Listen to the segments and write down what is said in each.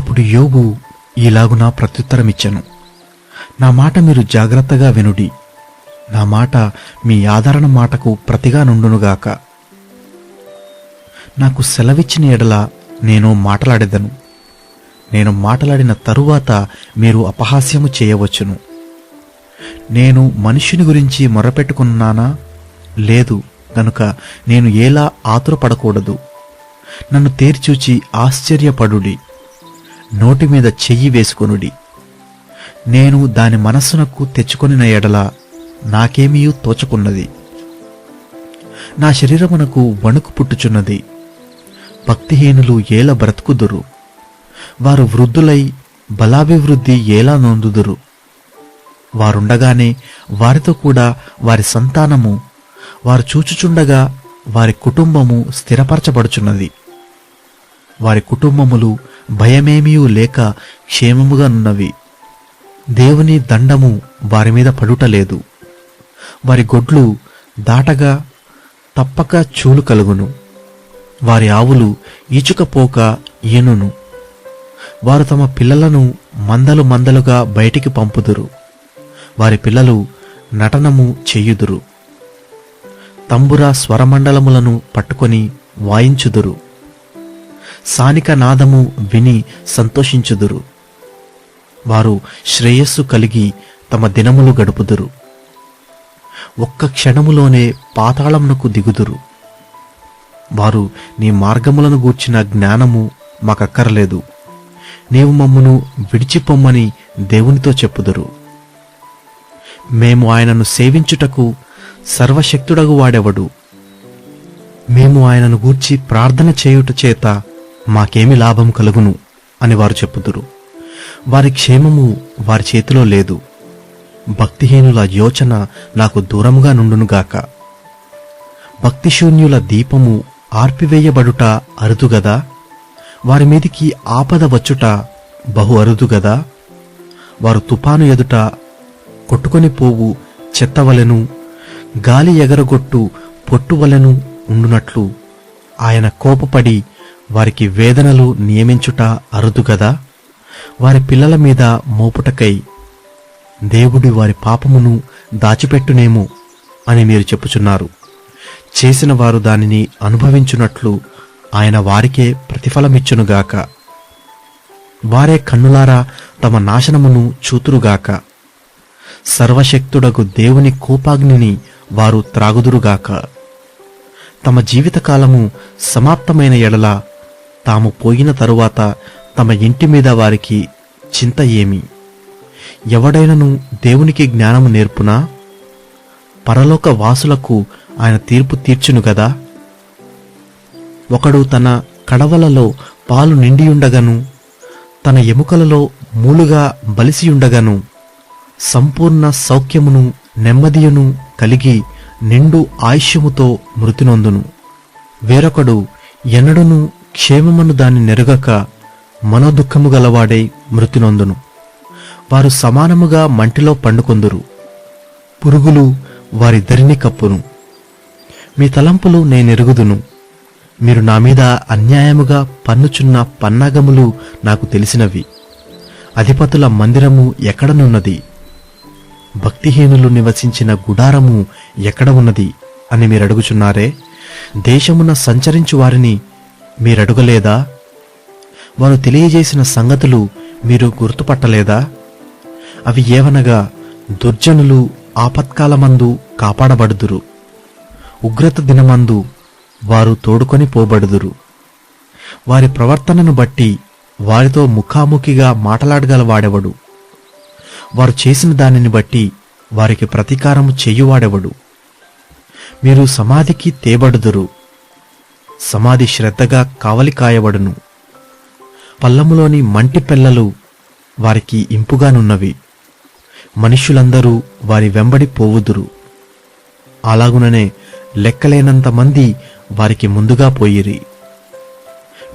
అప్పుడు యోబు ఇలాగున ప్రత్యుత్తరమిచ్చెను. నా మాట మీరు జాగ్రత్తగా వినుడి. నా మాట మీ ఆదరణ మాటకు ప్రతిగా నుండునుగాక. నాకు సెలవిచ్చిన ఎడల నేను మాటలాడెదను. నేను మాటలాడిన తరువాత మీరు అపహాస్యము చేయవచ్చును. నేను మనుష్యుని గురించి మొరపెట్టుకున్నానా? లేదు గనుక నేను ఎలా ఆతురపడకూడదు. నన్ను తేరిచూచి ఆశ్చర్యపడుడి, నోటి మీద చెయ్యి వేసుకొనుడి. నేను దాని మనస్సునకు తెచ్చుకొనిన ఎడల నాకేమీ తోచకున్నది. నా శరీరమునకు వణుకు పుట్టుచున్నది. భక్తిహీనులు ఏల బ్రతుకుదురు? వారు వృద్ధులై బలాభివృద్ధి ఎలా నొందుదురు? వారుండగానే వారితో కూడా వారి సంతానము, వారు చూచుచుండగా వారి కుటుంబము స్థిరపరచబడుచున్నది. వారి కుటుంబములు భయమేమీ లేక క్షేమముగానున్నవి. దేవుని దండము వారి మీద పడుటలేదు. వారి గొడ్లు దాటగా తప్పక చూలు కలుగును. వారి ఆవులు ఈచుకపోక ఈనును. వారు తమ పిల్లలను మందలు మందలుగా బయటికి పంపుదురు. వారి పిల్లలు నటనము చెయ్యుదురు. తంబుర స్వరమండలములను పట్టుకొని వాయించుదురు. సానిక నాదము విని సంతోషించుదురు. వారు శ్రేయస్సు కలిగి తమ దినములు గడుపుదురు. ఒక్క క్షణములోనే పాతాళమునకు దిగుదురు. వారు నీ మార్గములను గూర్చిన జ్ఞానము మాకక్కరలేదు, నీవు మమ్మును విడిచిపొమ్మని దేవునితో చెప్పుదురు. మేము ఆయనను సేవించుటకు సర్వశక్తుడగు వాడెవడు? మేము ఆయనను గూర్చి ప్రార్థన చేయుట చేత మాకేమి లాభం కలుగును అని వారు చెప్పుదురు. వారి క్షేమము వారి చేతిలో లేదు. భక్తిహీనుల యోచన నాకు దూరముగా నుండునుగాక. భక్తిశూన్యుల దీపము ఆర్పివేయబడుట అరుదుగదా? వారి మీదికి ఆపద వచ్చుట బహు అరుదుగదా? వారు తుపాను ఎదుట కొట్టుకొని పోవు చెత్తవలెను, గాలి ఎగరగొట్టు పొట్టువలెను ఉండునట్లు ఆయన కోపపడి వారికి వేదనలు నియమించుట అరుదుగదా? వారి పిల్లల మీద మోపుటకై దేవుడి వారి పాపమును దాచిపెట్టునేమో అని మీరు చెప్పుచున్నారు. చేసిన వారు దానిని అనుభవించున్నట్లు ఆయన వారికే ప్రతిఫలమిచ్చునుగాక. వారే కన్నులారా తమ నాశనమును చూతురుగాక. సర్వశక్తుడగు దేవుని కోపాగ్నిని వారు త్రాగుదురుగాక. తమ జీవితకాలము సమాప్తమైన ఎడల తాము పోయిన తరువాత తమ ఇంటి మీద వారికి చింత ఏమి? ఎవడైనను దేవునికి జ్ఞానము నేర్పునా? పరలోక వాసులకు ఆయన తీర్పు తీర్చును గదా. ఒకడు తన కడవలలో పాలు నిండియుండగను, తన ఎముకలలో మూలుగా బలిసియుండగను సంపూర్ణ సౌఖ్యమును నెమ్మదియును కలిగి నిండు ఆయుష్యముతో మృతినొందును. వేరొకడు ఎన్నడును క్షేమమును దాన్ని నెరుగక మనోదుఃఖము గలవాడై మృతినొందును. వారు సమానముగా మంటిలో పండుకొందురు. పురుగులు వారిద్దరిని కప్పును. మీ తలంపులు నేనెరుగుదును. మీరు నా మీద అన్యాయముగా పన్నుచున్న పన్నాగములు నాకు తెలిసినవి. అధిపతుల మందిరము ఎక్కడనున్నది? భక్తిహీనులు నివసించిన గుడారము ఎక్కడ ఉన్నది అని మీరడుగుచున్నారే. దేశమున సంచరించు వారిని మీరడుగలేదా? వారు తెలియజేసిన సంగతులు మీరు గుర్తుపట్టలేదా? అవి ఏవనగా, దుర్జనులు ఆపత్కాలమందు కాపాడబడుదురు, ఉగ్రత దినమందు వారు తోడుకొని పోబడుదురు. వారి ప్రవర్తనను బట్టి వారితో ముఖాముఖిగా మాటలాడగలవాడెవడు? వారు చేసిన దానిని బట్టి వారికి ప్రతీకారము చెయ్యువాడెవడు? మీరు సమాధికి తేబడుదురు. సమాధి శ్రద్ధగా కావలి కాయబడును. పల్లములోని మంటి పెల్లలు వారికి ఇంపుగానున్నవి. మనుష్యులందరూ వారి వెంబడి పోవుదురు. అలాగుననే లెక్కలేనంత మంది వారికి ముందుగా పోయిరి.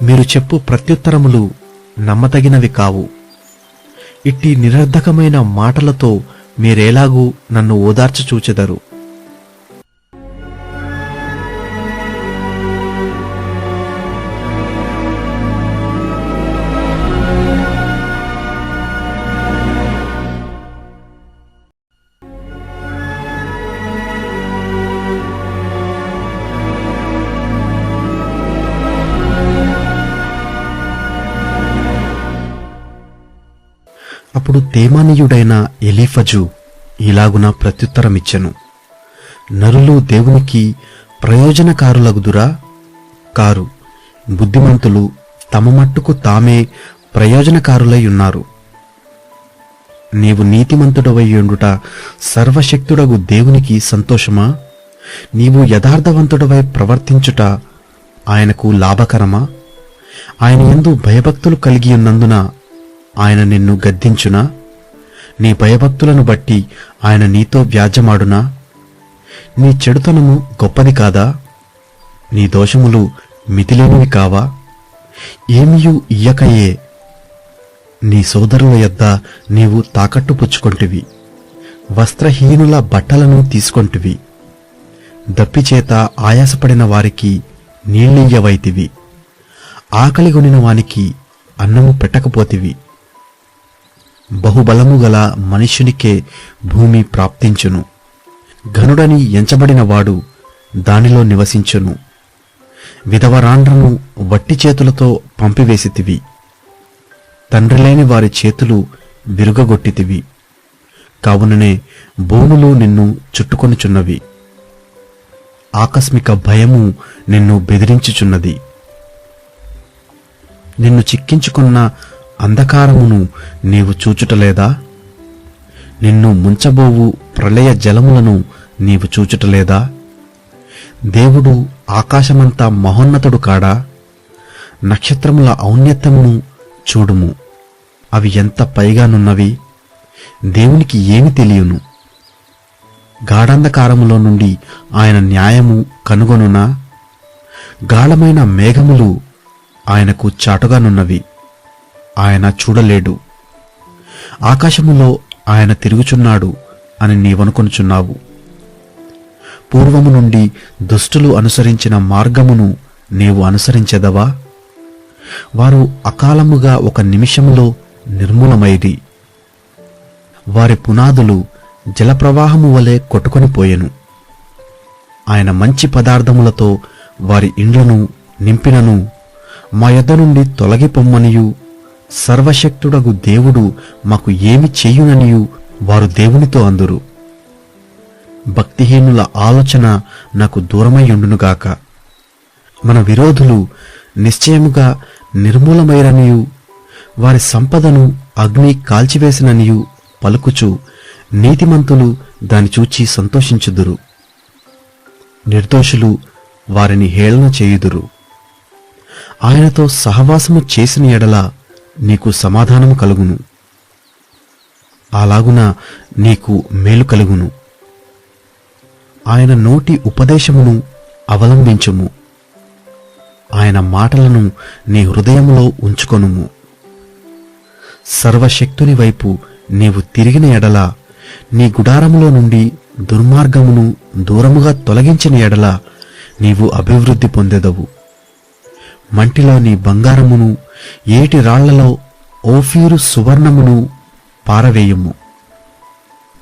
మీరు చెప్పు ప్రత్యుత్తరములు నమ్మతగినవి కావు. ఇట్టి నిరర్ధకమైన మాటలతో మీరేలాగూ నన్ను ఓదార్చచూచెదరు. అప్పుడు తేమానీయుడైన ఎలీఫజు ఇలాగున ప్రత్యుత్తరమిచ్చెను. నరులు దేవునికి ప్రయోజనకారులగుదురా? కారు. బుద్ధిమంతులు తమ మట్టుకు తామే ప్రయోజనకారులై ఉన్నారు. నీవు నీతిమంతుడవైయుండుట సర్వశక్తుడగు దేవునికి సంతోషమా? నీవు యథార్థవంతుడవై ప్రవర్తించుట ఆయనకు లాభకరమా? ఆయన యందు భయభక్తులు కలిగి ఉన్నందున ఆయన నిన్ను గద్దించునా? నీ భయభక్తులను బట్టి ఆయన నీతో వ్యాజ్యమాడునా? నీ చెడుతనము గొప్పది కాదా? నీ దోషములు మితిలేనివి కావా? ఏమియూ ఇయ్యకయే నీ సోదరుల యొద్ద నీవు తాకట్టు పుచ్చుకొంటివి. వస్త్రహీనుల బట్టలను తీసుకొంటివి. దప్పిచేత ఆయాసపడిన వారికి నీళ్ళియ్యవైతివి. ఆకలిగొనిన వానికి అన్నము పెట్టకపోతివి. బహుబలము గల మనుష్యునికే భూమి ప్రాప్తించును. ఘనుడని ఎంచబడినవాడు దానిలో నివసించును. విధవరాండ్రను వట్టి చేతులతో పంపివేసితివి. తండ్రిలేని వారి చేతులు విరుగగొట్టితివి. కావుననే భూములు నిన్ను చుట్టుకొనుచున్నవి. ఆకస్మిక భయము నిన్ను బెదిరించుచున్నది. నిన్ను చిక్కించుకున్న అంధకారమును నీవు చూచుటలేదా? నిన్ను ముంచబోవు ప్రళయ జలములను నీవు చూచుటలేదా? దేవుడు ఆకాశమంతా మహోన్నతుడు కాడా? నక్షత్రముల ఔన్నత్యమును చూడుము. అవి ఎంత పైగానున్నవి! దేవునికి ఏమి తెలియను? గాఢంధకారములో నుండి ఆయన న్యాయము కనుగొనునా? గాఢమైన మేఘములు ఆయనకు చాటుగానున్నవి. ఆయన చూడలేడు. ఆకాశములో ఆయన తిరుగుచున్నాడు అని నీవనుకొనుచున్నావు. పూర్వము నుండి దుష్టులు అనుసరించిన మార్గమును నీవు అనుసరించెదవా? వారు అకాలముగా ఒక నిమిషములో నిర్మూలమైరి. వారి పునాదులు జలప్రవాహము వలె కొట్టుకొనిపోయెను. ఆయన మంచి పదార్థములతో వారి ఇండ్లను నింపినను మా యొద్ద నుండి తొలగిపొమ్మనియు సర్వశక్తుడగు దేవుడు మాకు ఏమి చెయ్యుననియు వారు దేవునితో అందురు. భక్తిహీనుల ఆలోచన నాకు దూరమైయుండునుగాక. మన విరోధులు నిశ్చయముగా నిర్మూలమైరనియు వారి సంపదను అగ్ని కాల్చివేసిననియు పలుకుచు నీతిమంతులు దాని చూచి సంతోషించుదురు. నిర్దోషులు వారిని హేళన చేయుదురు. ఆయనతో సహవాసము చేసిన ఎడల నీకు సమాధానము కలుగును. అలాగున నీకు మేలు కలుగును. ఆయన నోటి ఉపదేశమును అవలంబించుము. ఆయన మాటలను నీ హృదయములో ఉంచుకొనుము. సర్వశక్తుని వైపు నీవు తిరిగిన ఎడల, నీ గుడారములో నుండి దుర్మార్గమును దూరముగా తొలగించిన ఎడల నీవు అభివృద్ధి పొందెదవు. మంటిలో నీ బంగారమును, ఏటి రాళ్లలో ఓఫీరు సువర్ణమును పారవేయుము.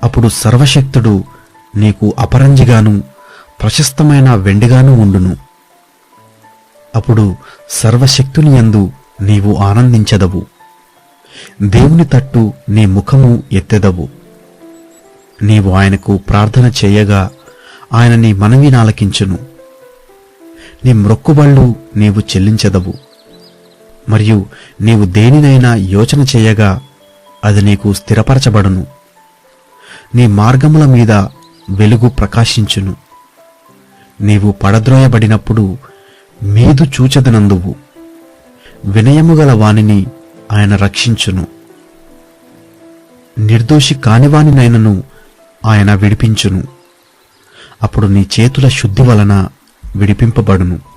అప్పుడు సర్వశక్తుడు నీకు అపరంజిగాను ప్రశస్తమైన వెండిగాను ఉండును. అప్పుడు సర్వశక్తుని యందు నీవు ఆనందించెదవు. దేవుని తట్టు నీ ముఖము ఎత్తెదవు. నీవు ఆయనకు ప్రార్థన చేయగా ఆయన నీ మనవి నాలకించును. నీ మ్రొక్కుబళ్ళు నీవు చెల్లించెదవు. మరియు నీవు దేనినైనా యోచన చేయగా అది నీకు స్థిరపరచబడును. నీ మార్గముల మీద వెలుగు ప్రకాశించును. నీవు పడద్రోయబడినప్పుడు మీదు చూచెదనందువు. వినయముగల వానిని ఆయన రక్షించును. నిర్దోషి కానివానినైనను ఆయన విడిపించును. అప్పుడు నీ చేతుల శుద్ధి వలన విడిపింపబడును.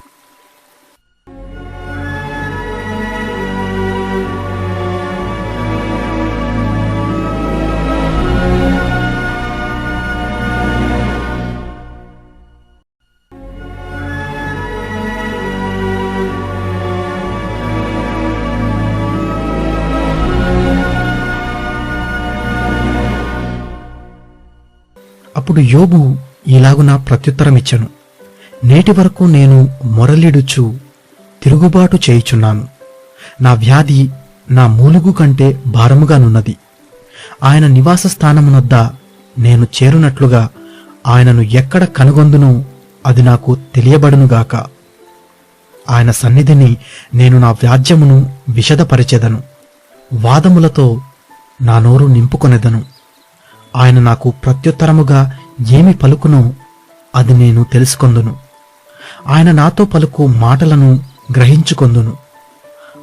అప్పుడు యోబు ఇలాగున ప్రత్యుత్తరమిచ్చెను. నేటి వరకు నేను మొరలిడుచు తిరుగుబాటు చేయుచున్నాను. నా వ్యాధి నా మూలుగు కంటే భారముగానున్నది. ఆయన నివాస స్థానమునొద్ద నేను చేరునట్లుగా ఆయనను ఎక్కడ కనుగొందునో అది నాకు తెలియబడునుగాక. ఆయన సన్నిధిని నేను నా వ్యాజ్యమును విశదపరిచెదను, వాదములతో నా నోరు నింపుకొనెదను. ఆయన నాకు ప్రత్యుత్తరముగా ఏమి పలుకునో అది నేను తెలుసుకొందును. ఆయన నాతో పలుకు మాటలను గ్రహించుకొందును.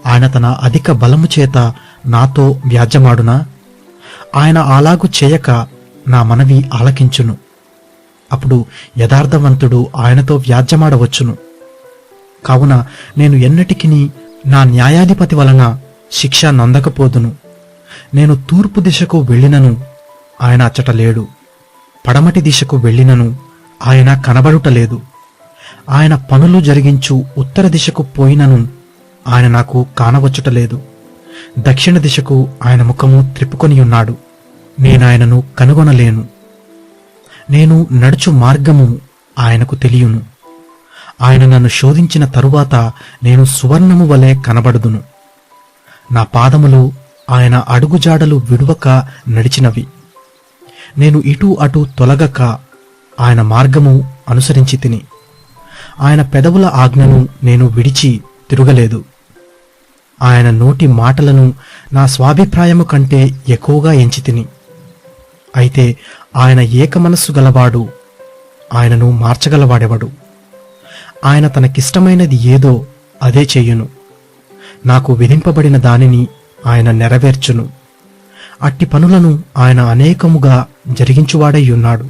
ఆయన తన అధిక బలము చేత నాతో వ్యాజ్యమాడునా? ఆయన అలాగు చేయక నా మనవి ఆలకించును. అప్పుడు యథార్థవంతుడు ఆయనతో వ్యాజ్యమాడవచ్చును. కావున నేను ఎన్నటికిని నా న్యాయాధిపతి వలన శిక్ష నందకపోదును. నేను తూర్పు దిశకు వెళ్ళినను ఆయన అచ్చట లేడు, పడమటి దిశకు వెళ్ళినను ఆయన కనబడుటలేదు. ఆయన పనులు జరిగించు ఉత్తర దిశకు పోయినను ఆయన నాకు కానవచ్చుటలేదు. దక్షిణ దిశకు ఆయన ముఖము త్రిప్పుకొని ఉన్నాడు, నేనాయనను కనుగొనలేను. నేను నడుచు మార్గము ఆయనకు తెలియను. ఆయన నన్ను శోధించిన తరువాత నేను సువర్ణము వలె కనబడుదును. నా పాదములు ఆయన అడుగుజాడలు విడువక నడిచినవి. నేను ఇటు అటు తొలగక ఆయన మార్గము అనుసరించి తిని, ఆయన పెదవుల ఆజ్ఞను నేను విడిచి తిరగలేదు. ఆయన నోటి మాటలను నా స్వాభిప్రాయము కంటే ఎక్కువగా ఎంచి తిని. అయితే ఆయన ఏకమనస్సు గలవాడు, ఆయనను మార్చగలవాడెవడు? ఆయన తనకిష్టమైనది ఏదో అదే చెయ్యును. నాకు విధింపబడిన దానిని ఆయన నెరవేర్చును. అట్టి పనులను ఆయన అనేకముగా జరిగించువాడై ఉన్నాడు.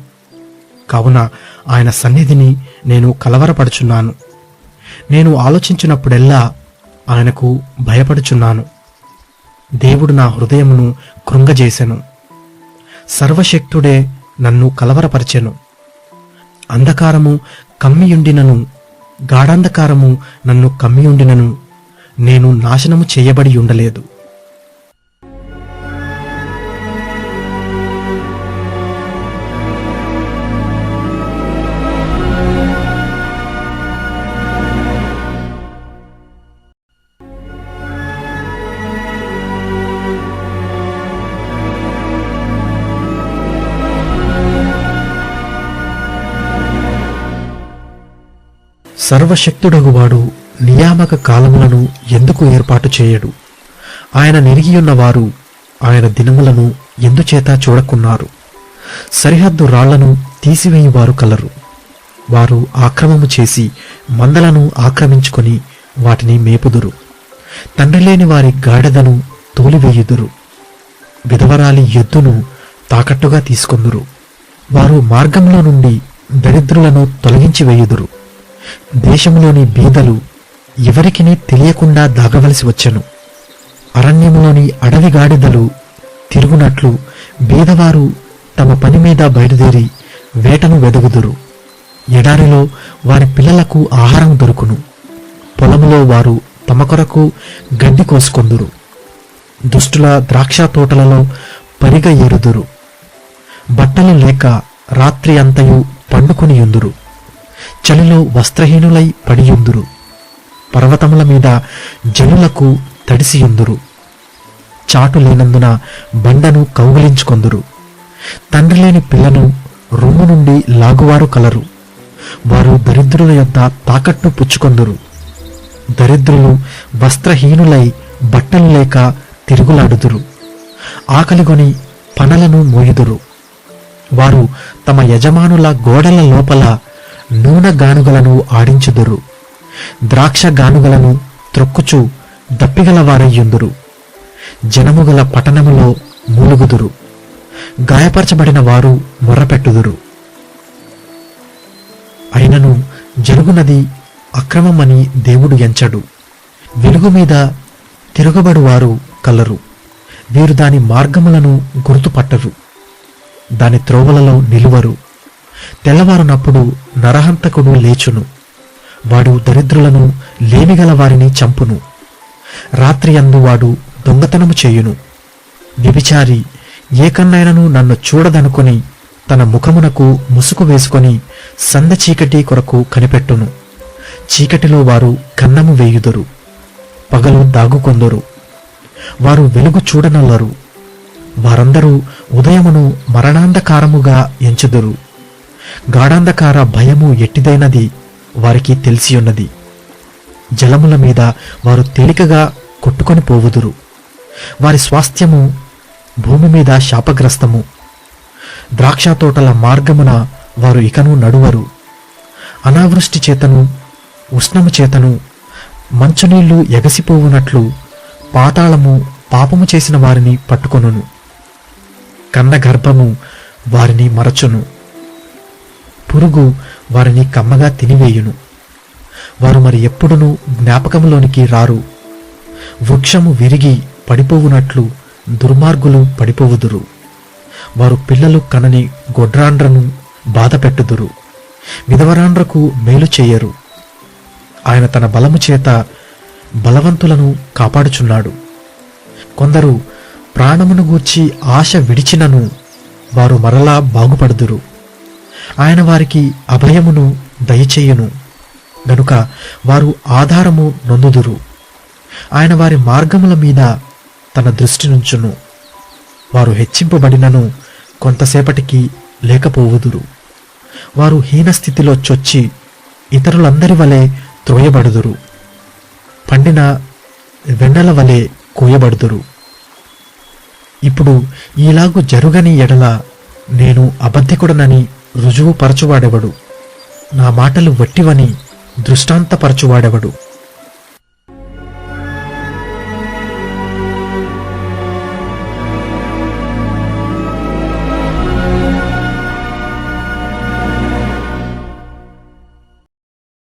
కావున ఆయన సన్నిధిని నేను కలవరపడుచున్నాను. నేను ఆలోచించినప్పుడెల్లా ఆయనకు భయపడుచున్నాను. దేవుడు నా హృదయమును కృంగజేసెను. సర్వశక్తుడే నన్ను కలవరపరచెను. అంధకారము కమ్మియుండినను, గాఢాంధకారము నన్ను కమ్మియుండినను నేను నాశనము చేయబడి ఉండలేదు. సర్వశక్తుడగువాడు నియామక కాలములను ఎందుకు ఏర్పాటు చేయడు? ఆయన నెరిగియున్నవారు ఆయన దినములను ఎందుచేత చూడకున్నారు? సరిహద్దు రాళ్లను తీసివేయువారు కలరు. వారు ఆక్రమము చేసి మందలను ఆక్రమించుకొని వాటిని మేపుదురు. తండ్రి లేని వారి గాడిదను తోలివేయుదురు. విధవరాలి ఎద్దును తాకట్టుగా తీసుకొందురు. వారు మార్గంలో నుండి దరిద్రులను తొలగించి వేయుదురు. దేశంలోని బీదలు ఎవరికిని తెలియకుండా దాగవలసి వచ్చెను. అరణ్యములోని అడవి గాడిదలు తిరుగునట్లు బీదవారు తమ పని మీద బయలుదేరి వేటను వెదుగుదురు. ఎడారిలో వారి పిల్లలకు ఆహారం దొరుకును. పొలములో వారు తమ కొరకు గడ్డి కోసుకొందురు. దుష్టుల ద్రాక్ష తోటలలో పరిగ ఏరుదురు. బట్టలు లేక రాత్రి అంతయు పండుకొని యుందురు. చలిలో వస్త్రహీనులై పడియుందురు. పర్వతముల మీద జనులకు తడిసియుందురు. చాటు లేనందున బండను కౌగిలించుకొందురు. తండ్రి లేని పిల్లను రొమ్ము నుండి లాగువారు కలరు. వారు దరిద్రుల యొద్ద తాకట్టు పుచ్చుకొందురు. దరిద్రులు వస్త్రహీనులై బట్టలు లేక తిరుగులాడుదురు. ఆకలిగొని పనలను మోయుదురు. వారు తమ యజమానుల గోడల లోపల నూనె గానుగలను ఆడించుదురు. ద్రాక్ష గానుగలను త్రొక్కుచు దప్పిగలవారయ్యుందురు. జనముగల పట్టణములో మూలుగుదురు. గాయపరచబడిన వారు మొర్రపెట్టుదురు. అయినను జరుగునది అక్రమమని దేవుడు ఎంచడు. వెలుగు మీద తిరగబడువారు కలరు. వీరు దాని మార్గములను గుర్తుపట్టరు. దాని త్రోవలలో నిలువరు. తెల్లవారునప్పుడు నరహంతకుడు లేచును. వాడు దరిద్రులను లేమిగల వారిని చంపును. రాత్రి అందు వాడు దొంగతనము చేయును. వ్యభిచారి ఏ కన్నైనను నన్ను చూడదనుకొని తన ముఖమునకు ముసుగు వేసుకొని సంద చీకటి కొరకు కనిపెట్టును. చీకటిలో వారు కన్నము వేయుదురు. పగలు దాగుకొందురు. వారు వెలుగు చూడనల్లరు. వారందరూ ఉదయమును మరణాంధకారముగా ఎంచుదురు. గాఢాంధకార భయము ఎట్టిదైనది వారికి తెలిసియున్నది. జలముల మీద వారు తేలికగా కొట్టుకొని పోవుదురు. వారి స్వాస్థ్యము భూమి మీద శాపగ్రస్తము. ద్రాక్ష తోటల మార్గమున వారు ఇకను నడువరు. అనావృష్టి చేతను ఉష్ణము చేతను మంచునీళ్లు ఎగసిపోవునట్లు పాతాళము పాపము చేసిన వారిని పట్టుకొనును. కన్న గర్భము వారిని మరచును. పురుగు వారిని కమ్మగా తినివేయును. వారు మరి ఎప్పుడునూ జ్ఞాపకములోనికి రారు. వృక్షము విరిగి పడిపోవునట్లు దుర్మార్గులు పడిపోవుదురు. వారు పిల్లలు కనని గొడ్రాండ్రను బాధపెట్టుదురు. విధవరాండ్రకు మేలు చేయరు. ఆయన తన బలము చేత బలవంతులను కాపాడుచున్నాడు. కొందరు ప్రాణమును గూర్చి ఆశ విడిచినను వారు మరలా బాగుపడుదురు. ఆయన వారికి అభయమును దయచేయును గనుక వారు ఆధారము నొందుదురు. ఆయన వారి మార్గముల మీద తన దృష్టి నుంచును. వారు హెచ్చింపబడినను కొంతసేపటికి లేకపోవుదురు. వారు హీనస్థితిలో చొచ్చి ఇతరులందరి వలె త్రోయబడుదురు. పండిన వెన్నెల వలె కోయబడుదురు. ఇప్పుడు ఈలాగు జరుగని ఎడల నేను అబద్ధికుడనని రుజువు పరచువాడెవడు? నా మాటలు వట్టివని దృష్టాంతపరచువాడెవడు?